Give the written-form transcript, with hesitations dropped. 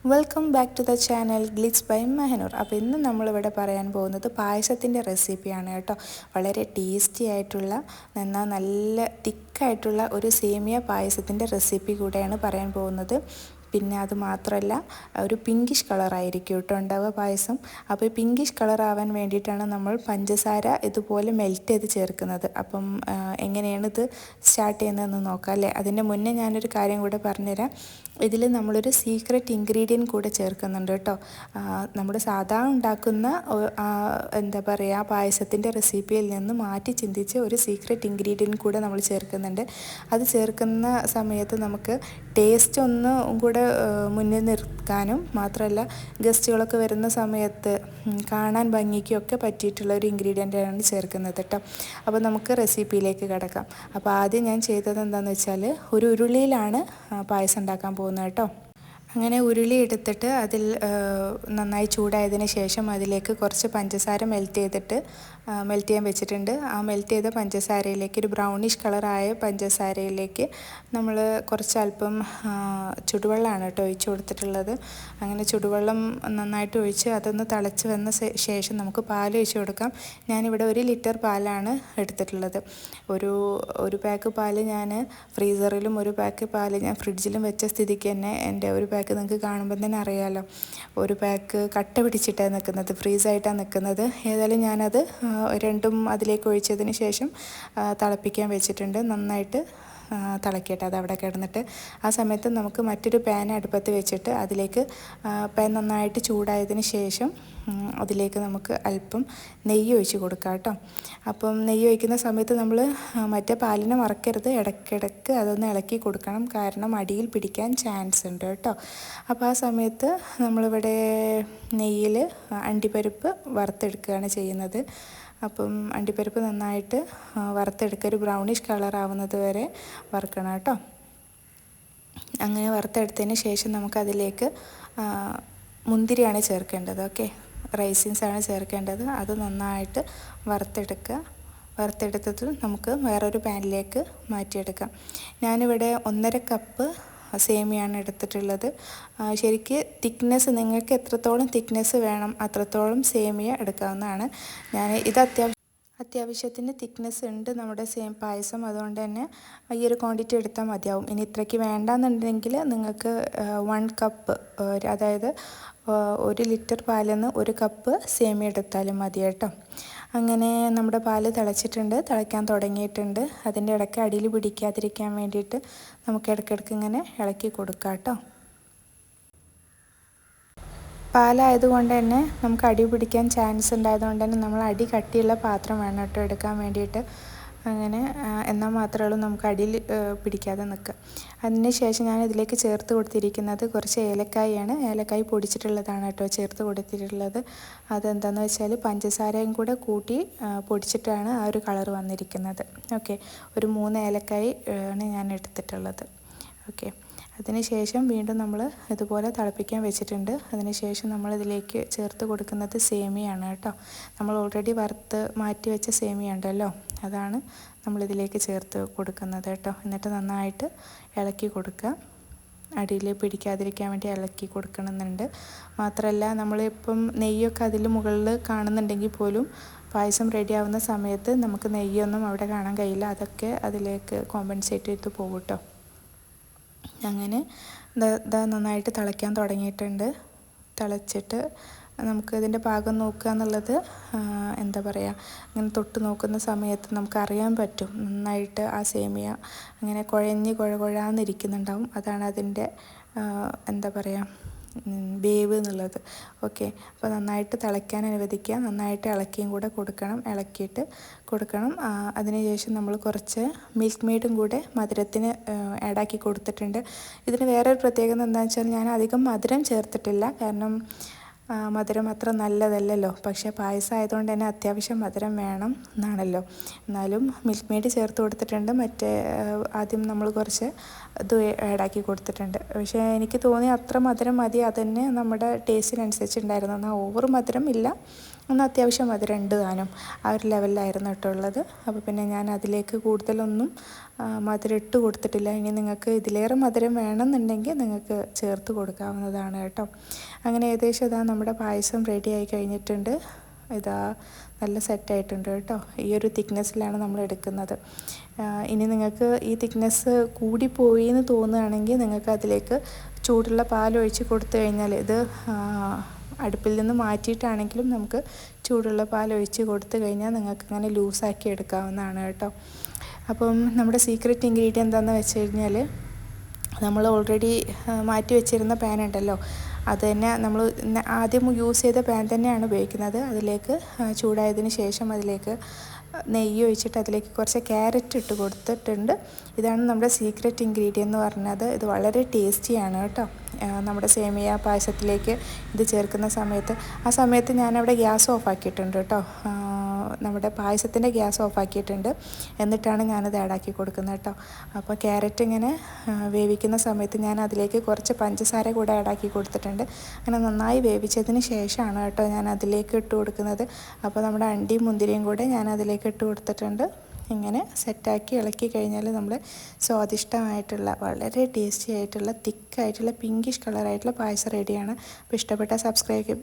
Welcome back to the channel Glitz by Mehnoor. അപ്പോൾ ഇന്ന് നമ്മളിവിടെ പറയാൻ പോകുന്നത് പായസത്തിൻ്റെ റെസിപ്പിയാണ് കേട്ടോ. വളരെ ടേസ്റ്റി ആയിട്ടുള്ള എന്നാൽ നല്ല തിക്കായിട്ടുള്ള ഒരു സേമിയ പായസത്തിൻ്റെ റെസിപ്പി കൂടെയാണ് പറയാൻ പോകുന്നത്. പിന്നെ അത് മാത്രമല്ല ഒരു പിങ്കിഷ് കളറായിരിക്കും കേട്ടോ ഉണ്ടാവുക പായസം. അപ്പോൾ ഈ പിങ്കിഷ് കളറാവാൻ വേണ്ടിയിട്ടാണ് നമ്മൾ പഞ്ചസാര ഇതുപോലെ മെൽറ്റ് ചെയ്ത് ചേർക്കുന്നത്. അപ്പം എങ്ങനെയാണ് ഇത് സ്റ്റാർട്ട് ചെയ്യുന്നതെന്ന് നോക്കാം അല്ലേ. അതിൻ്റെ മുന്നേ ഞാനൊരു കാര്യം കൂടെ പറഞ്ഞുതരാം. ഇതിൽ നമ്മളൊരു സീക്രട്ട് ഇൻഗ്രീഡിയൻറ്റ് കൂടെ ചേർക്കുന്നുണ്ട് കേട്ടോ. നമ്മുടെ സാധാരണ ഉണ്ടാക്കുന്ന എന്താ പറയുക പായസത്തിൻ്റെ റെസിപ്പിയിൽ നിന്ന് മാറ്റി ചിന്തിച്ച് ഒരു സീക്രട്ട് ഇൻഗ്രീഡിയൻറ്റ് കൂടെ നമ്മൾ ചേർക്കുന്നുണ്ട്. അത് ചേർക്കുന്ന സമയത്ത് നമുക്ക് ടേസ്റ്റ് ഒന്ന് കൂടെ മുന്നിൽ നിർത്താനും മാത്രമല്ല ഗസ്റ്റുകളൊക്കെ വരുന്ന സമയത്ത് കാണാൻ ഭംഗിക്കും ഒക്കെ പറ്റിയിട്ടുള്ള ഒരു ഇൻഗ്രീഡിയൻ്റാണ് ചേർക്കുന്നത് കേട്ടോ. അപ്പോൾ നമുക്ക് റെസിപ്പിയിലേക്ക് കിടക്കാം. അപ്പോൾ ആദ്യം ഞാൻ ചെയ്തത് എന്താണെന്ന് വെച്ചാൽ ഒരു ഉരുളിയിലാണ് പായസം ഉണ്ടാക്കാൻ പോകുന്നത് കേട്ടോ. അങ്ങനെ ഉരുളി എടുത്തിട്ട് അതിൽ നന്നായി ചൂടായതിന് ശേഷം അതിലേക്ക് കുറച്ച് പഞ്ചസാര മെൽറ്റ് ചെയ്യാൻ വെച്ചിട്ടുണ്ട്. ആ മെൽറ്റ് ചെയ്ത പഞ്ചസാരയിലേക്ക് ഒരു ബ്രൗണിഷ് കളറായ പഞ്ചസാരയിലേക്ക് നമ്മൾ കുറച്ച് അല്പം ചുടുവെള്ളമാണ് കേട്ടോ ഒഴിച്ച് കൊടുത്തിട്ടുള്ളത്. അങ്ങനെ ചുടുവെള്ളം നന്നായിട്ട് ഒഴിച്ച് അതൊന്ന് തിളച്ച് വന്ന ശേഷം നമുക്ക് പാൽ ഒഴിച്ച് കൊടുക്കാം. ഞാനിവിടെ 1 ലിറ്റർ പാലാണ് എടുത്തിട്ടുള്ളത്. ഒരു പാക്ക് പാൽ ഞാൻ ഫ്രീസറിലും ഒരു പാക്ക് പാൽ ഞാൻ ഫ്രിഡ്ജിലും വെച്ച സ്ഥിതിക്ക് തന്നെ എൻ്റെ ഒരു പാക്ക് നിങ്ങൾക്ക് കാണുമ്പോൾ തന്നെ അറിയാമല്ലോ, ഒരു പാക്ക് കട്ട പിടിച്ചിട്ടാണ് നിൽക്കുന്നത്, ഫ്രീസായിട്ടാണ് നിൽക്കുന്നത്. ഏതായാലും ഞാനത് രണ്ടും അതിലേക്ക് ഒഴിച്ചതിന് ശേഷം തിളപ്പിക്കാൻ വെച്ചിട്ടുണ്ട്. നന്നായിട്ട് തിളക്കിയിട്ട് അത് അവിടെ കിടന്നിട്ട് ആ സമയത്ത് നമുക്ക് മറ്റൊരു പാൻ അടുപ്പത്ത് വെച്ചിട്ട് അതിലേക്ക് പാൻ നന്നായിട്ട് ചൂടായതിന് ശേഷം അതിലേക്ക് നമുക്ക് അല്പം നെയ്യ് ഒഴിച്ച് കൊടുക്കാം കേട്ടോ. അപ്പം നെയ്യ് ഒഴിക്കുന്ന സമയത്ത് നമ്മൾ മറ്റേ പാലിനെ മറക്കരുത്, ഇടയ്ക്കിടയ്ക്ക് അതൊന്ന് ഇളക്കി കൊടുക്കണം, കാരണം അടിയിൽ പിടിക്കാൻ ചാൻസ് ഉണ്ട് കേട്ടോ. അപ്പോൾ ആ സമയത്ത് നമ്മളിവിടെ നെയ്യിൽ അണ്ടിപ്പരിപ്പ് വറുത്തെടുക്കുകയാണ് ചെയ്യുന്നത്. അപ്പം അണ്ടിപ്പരിപ്പ് നന്നായിട്ട് വറുത്തെടുക്കുക, ഒരു ബ്രൗണിഷ് കളർ ആവുന്നത് വരെ വറുക്കണം കേട്ടോ. അങ്ങനെ വറുത്തെടുത്തതിന് ശേഷം നമുക്കതിലേക്ക് മുന്തിരിയാണ് ചേർക്കേണ്ടത്. ഓക്കെ, റൈസിൻസാണ് ചേർക്കേണ്ടത്. അത് നന്നായിട്ട് വറുത്തെടുത്തത് നമുക്ക് വേറൊരു പാനിലേക്ക് മാറ്റിയെടുക്കാം. ഞാനിവിടെ 1.5 കപ്പ് സേമിയാണ് എടുത്തിട്ടുള്ളത്. ശരിക്ക് തിക്നെസ് നിങ്ങൾക്ക് എത്രത്തോളം തിക്നെസ് വേണം അത്രത്തോളം സേമിയ എടുക്കാവുന്നതാണ്. ഇത് അത്യാവശ്യത്തിന് തിക്നെസ് ഉണ്ട് നമ്മുടെ പായസം, അതുകൊണ്ട് തന്നെ ഈ ഒരു ക്വാണ്ടിറ്റി എടുത്താൽ മതിയാവും. ഇനി ഇത്രയ്ക്ക് വേണ്ടാന്നുണ്ടെങ്കിൽ നിങ്ങൾക്ക് 1 കപ്പ്, അതായത് 1 ലിറ്റർ പാലിൽ നിന്ന് 1 കപ്പ് സേമിയ എടുത്താലും മതി കേട്ടോ. അങ്ങനെ നമ്മുടെ പാല് തിളയ്ക്കാൻ തുടങ്ങിയിട്ടുണ്ട്. അതിൻ്റെ ഇടയ്ക്ക് അടിയിൽ പിടിക്കാതിരിക്കാൻ വേണ്ടിയിട്ട് നമുക്ക് ഇടയ്ക്കിടയ്ക്ക് ഇങ്ങനെ ഇളക്കി കൊടുക്കാം കേട്ടോ. പാലായതുകൊണ്ട് തന്നെ നമുക്ക് അടി പിടിക്കാൻ ചാൻസ് ഉണ്ടായതുകൊണ്ട് തന്നെ നമ്മൾ അടി കട്ടിയുള്ള പാത്രം വേണം കേട്ടോ എടുക്കാൻ വേണ്ടിയിട്ട്. അങ്ങനെ എന്നാൽ മാത്രമേ ഉള്ളൂ നമുക്ക് അടിയിൽ പിടിക്കാതെ നിൽക്കുക. അതിന് ശേഷം ഞാൻ ഇതിലേക്ക് ചേർത്ത് കൊടുത്തിരിക്കുന്നത് കുറച്ച് ഏലക്കായാണ്. ഏലക്കായ് പൊടിച്ചിട്ടുള്ളതാണ് കേട്ടോ ചേർത്ത് കൊടുത്തിട്ടുള്ളത്. അതെന്താണെന്ന് വെച്ചാൽ പഞ്ചസാരയും കൂടെ കൂട്ടി പൊടിച്ചിട്ടാണ് ആ ഒരു കളർ വന്നിരിക്കുന്നത്. ഓക്കെ, ഒരു 3 ഏലക്കായ് ആണ് ഞാൻ എടുത്തിട്ടുള്ളത്. ഓക്കെ, അതിന് ശേഷം വീണ്ടും നമ്മൾ ഇതുപോലെ തിളപ്പിക്കാൻ വെച്ചിട്ടുണ്ട്. അതിന് ശേഷം നമ്മളിതിലേക്ക് ചേർത്ത് കൊടുക്കുന്നത് സേമിയാണ് കേട്ടോ. നമ്മൾ ഓൾറെഡി വറുത്ത് മാറ്റി വെച്ച സേമിയ ഉണ്ടല്ലോ, അതാണ് നമ്മളിതിലേക്ക് ചേർത്ത് കൊടുക്കുന്നത് കേട്ടോ. എന്നിട്ട് നന്നായിട്ട് ഇളക്കി കൊടുക്കുക, അടിയിൽ പിടിക്കാതിരിക്കാൻ വേണ്ടി ഇളക്കി കൊടുക്കണമെന്നുണ്ട്. മാത്രമല്ല നമ്മളിപ്പം നെയ്യൊക്കെ അതിൽ മുകളിൽ കാണുന്നുണ്ടെങ്കിൽ പോലും പായസം റെഡി ആവുന്ന സമയത്ത് നമുക്ക് നെയ്യൊന്നും അവിടെ കാണാൻ കഴിയില്ല, അതൊക്കെ അതിലേക്ക് കോമ്പൻസേറ്റ് ചെയ്ത് പോകും കേട്ടോ. അങ്ങനെ നന്നായിട്ട് തിളയ്ക്കാൻ തുടങ്ങിയിട്ടുണ്ട്. തിളച്ചിട്ട് നമുക്ക് ഇതിൻ്റെ പാകം നോക്കുക എന്നുള്ളത് എന്താ പറയുക, അങ്ങനെ തൊട്ട് നോക്കുന്ന സമയത്ത് നമുക്കറിയാൻ പറ്റും നന്നായിട്ട് ആ സേമിയ അങ്ങനെ കുഴകുഴാന്നിരിക്കുന്നുണ്ടാവും. അതാണ് അതിൻ്റെ എന്താ പറയുക വേവ് എന്നുള്ളത്. ഓക്കെ, അപ്പോൾ നന്നായിട്ട് തിളയ്ക്കാൻ അനുവദിക്കുക, നന്നായിട്ട് ഇളക്കിയും കൂടെ ഇളക്കിയിട്ട് കൊടുക്കണം. അതിനുശേഷം നമ്മൾ കുറച്ച് മിൽക്ക് മെയ്ഡും കൂടെ മധുരത്തിന് ആഡാക്കി കൊടുത്തിട്ടുണ്ട്. ഇതിന് വേറൊരു പ്രത്യേകത എന്താണെന്ന് വെച്ചാൽ ഞാൻ അധികം മധുരം ചേർത്തിട്ടില്ല, കാരണം മധുരം അത്ര നല്ലതല്ലല്ലോ. പക്ഷേ പായസം ആയതുകൊണ്ട് തന്നെ അത്യാവശ്യം മധുരം വേണം എന്നാണല്ലോ. എന്നാലും മിൽക്ക് മെയ്ഡ് ചേർത്ത് കൊടുത്തിട്ടുണ്ട്. ആദ്യം നമ്മൾ കുറച്ച് ഇത് ആഡാക്കി കൊടുത്തിട്ടുണ്ട്. പക്ഷേ എനിക്ക് തോന്നി അത്ര മധുരം മതി, അതന്നെ നമ്മുടെ ടേസ്റ്റിനനുസരിച്ചുണ്ടായിരുന്നു. എന്നാൽ ഓവർ മധുരം ഇല്ല, ഒന്ന് അത്യാവശ്യം മധുരം ഉണ്ട് താനും, ആ ഒരു ലെവലിലായിരുന്നു കേട്ടോ ഉള്ളത്. അപ്പോൾ പിന്നെ ഞാൻ അതിലേക്ക് കൂടുതലൊന്നും മധുരം ഇട്ട് കൊടുത്തിട്ടില്ല. ഇനി നിങ്ങൾക്ക് ഇതിലേറെ മധുരം വേണമെന്നുണ്ടെങ്കിൽ നിങ്ങൾക്ക് ചേർത്ത് കൊടുക്കാവുന്നതാണ് കേട്ടോ. അങ്ങനെ ഏകദേശം ഇതാ നമ്മുടെ പായസം റെഡി ആയി കഴിഞ്ഞിട്ടുണ്ട്. ഇതാ നല്ല സെറ്റായിട്ടുണ്ട് കേട്ടോ. ഈ ഒരു തിക്നെസ്സിലാണ് നമ്മൾ എടുക്കുന്നത്. ഇനി നിങ്ങൾക്ക് ഈ തിക്നെസ് കൂടിപ്പോയി എന്ന് തോന്നുകയാണെങ്കിൽ നിങ്ങൾക്ക് അതിലേക്ക് ചൂടുള്ള പാലൊഴിച്ച് കൊടുത്തു കഴിഞ്ഞാൽ, ഇത് അടുപ്പിൽ നിന്ന് മാറ്റിയിട്ടാണെങ്കിലും നമുക്ക് ചൂടുള്ള പാലൊഴിച്ച് കൊടുത്തു കഴിഞ്ഞാൽ നിങ്ങൾക്ക് ഇങ്ങനെ ലൂസാക്കി എടുക്കാവുന്നതാണ് കേട്ടോ. അപ്പം നമ്മുടെ സീക്രട്ട് ഇൻഗ്രീഡിയൻ്റ് എന്താണെന്ന് വെച്ച് കഴിഞ്ഞാൽ, നമ്മൾ ഓൾറെഡി മാറ്റി വെച്ചിരുന്ന പാൻ ഉണ്ടല്ലോ, അത് തന്നെ നമ്മൾ ആദ്യം യൂസ് ചെയ്ത പാൻ തന്നെയാണ് ഉപയോഗിക്കുന്നത്. അതിലേക്ക് ചൂടായതിന് ശേഷം അതിലേക്ക് നെയ്യ് ഒഴിച്ചിട്ട് അതിലേക്ക് കുറച്ച് ക്യാരറ്റ് ഇട്ട് കൊടുത്തിട്ടുണ്ട്. ഇതാണ് നമ്മുടെ സീക്രട്ട് ഇൻഗ്രീഡിയൻ്റ് എന്ന് പറഞ്ഞത്. ഇത് വളരെ ടേസ്റ്റിയാണ് കേട്ടോ. നമ്മുടെ സേമിയ പായസത്തിലേക്ക് ഇത് ചേർക്കുന്ന സമയത്ത് ഞാനവിടെ ഗ്യാസ് ഓഫാക്കിയിട്ടുണ്ട് കേട്ടോ. നമ്മുടെ പായസത്തിൻ്റെ ഗ്യാസ് ഓഫാക്കിയിട്ടുണ്ട്. എന്നിട്ടാണ് ഞാനത് ആഡാക്കി കൊടുക്കുന്നത് കേട്ടോ. അപ്പോൾ ക്യാരറ്റ് ഇങ്ങനെ വേവിക്കുന്ന സമയത്ത് ഞാൻ അതിലേക്ക് കുറച്ച് പഞ്ചസാര കൂടെ ആഡാക്കി കൊടുത്തിട്ടുണ്ട്. അങ്ങനെ നന്നായി വേവിച്ചതിന് ശേഷമാണ് കേട്ടോ ഞാൻ അതിലേക്ക് ഇട്ട് കൊടുക്കുന്നത്. അപ്പോൾ നമ്മുടെ അണ്ടിയും മുന്തിരിയും കൂടെ ഞാൻ അതിലേക്ക് ഇട്ട് കൊടുത്തിട്ടുണ്ട്. ഇങ്ങനെ സെറ്റാക്കി ഇളക്കി കഴിഞ്ഞാൽ നമ്മൾ സ്വാദിഷ്ടമായിട്ടുള്ള വളരെ ടേസ്റ്റി ആയിട്ടുള്ള തിക്കായിട്ടുള്ള പിങ്കിഷ് കളറായിട്ടുള്ള പായസം റെഡിയാണ്. അപ്പോൾ ഇഷ്ടപ്പെട്ടാൽ സബ്സ്ക്രൈബ്